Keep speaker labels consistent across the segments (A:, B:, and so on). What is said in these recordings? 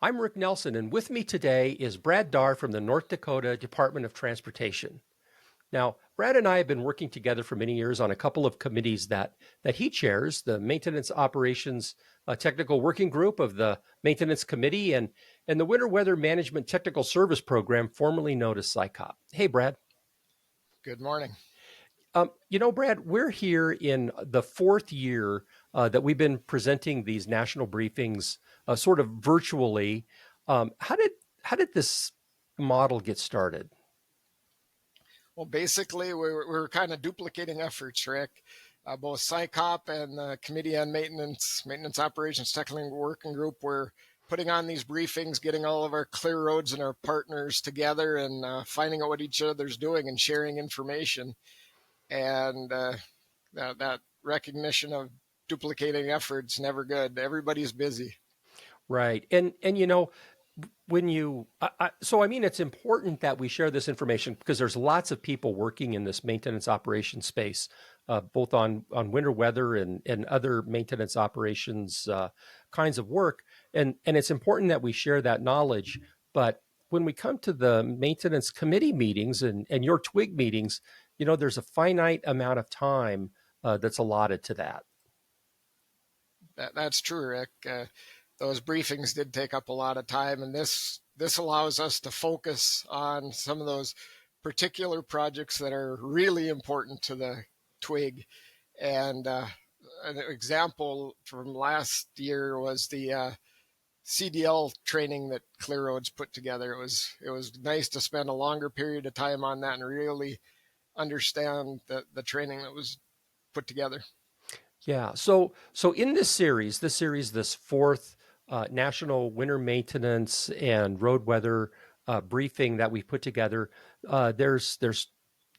A: I'm Rick Nelson, and with me today is Brad Darr from the North Dakota Department of Transportation. Now, Brad and I have been working together for many years on a couple of committees that he chairs, the Maintenance Operations Technical Working Group of the Maintenance Committee and the Winter Weather Management Technical Service Program, formerly known as SICOP. Hey, Brad.
B: Good morning.
A: Brad, we're here in the fourth year that we've been presenting these national briefings sort of virtually. How did this model get started?
B: Well, basically, we're kind of duplicating efforts, Rick. Both SICOP and the Committee on Maintenance Operations Technical Working Group, we're putting on these briefings, getting all of our clear roads and our partners together and finding out what each other's doing and sharing information. And that recognition of duplicating efforts never good. Everybody's busy.
A: Right. And when you, it's important that we share this information because there's lots of people working in this maintenance operations space, both on winter weather and other maintenance operations kinds of work. And it's important that we share that knowledge. But when we come to the maintenance committee meetings and your TWIG meetings, there's a finite amount of time that's allotted to that.
B: That's true, Rick. Those briefings did take up a lot of time, and this allows us to focus on some of those particular projects that are really important to the TWIG. And an example from last year was the CDL training that Clear Roads put together. It was nice to spend a longer period of time on that and really understand the training that was put together.
A: Yeah. So in this fourth National Winter Maintenance and Road Weather briefing that we put together, there's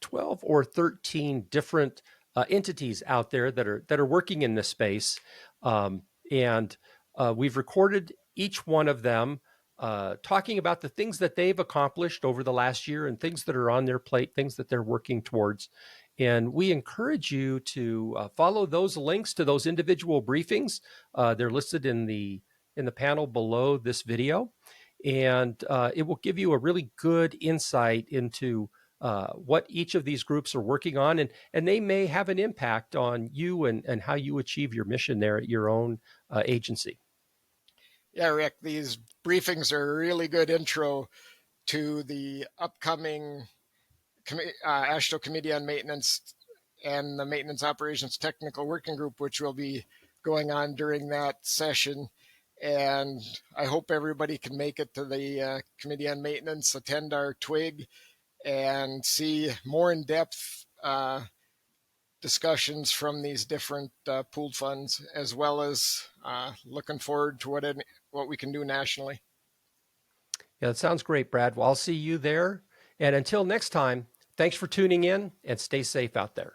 A: 12 or 13 different entities out there that are working in this space, and we've recorded each one of them talking about the things that they've accomplished over the last year and things that are on their plate, things that they're working towards. And we encourage you to follow those links to those individual briefings. They're listed in the panel below this video, and it will give you a really good insight into what each of these groups are working on, and they may have an impact on you and how you achieve your mission there at your own agency.
B: Yeah, Rick, these briefings are a really good intro to the upcoming AASHTO Committee on Maintenance and the Maintenance Operations Technical Working Group, which will be going on during that session. And I hope everybody can make it to the Committee on Maintenance, attend our TWIG, and see more in-depth discussions from these different pooled funds, as well as looking forward to what we can do nationally.
A: Yeah, that sounds great, Brad. Well, I'll see you there. And until next time, thanks for tuning in and stay safe out there.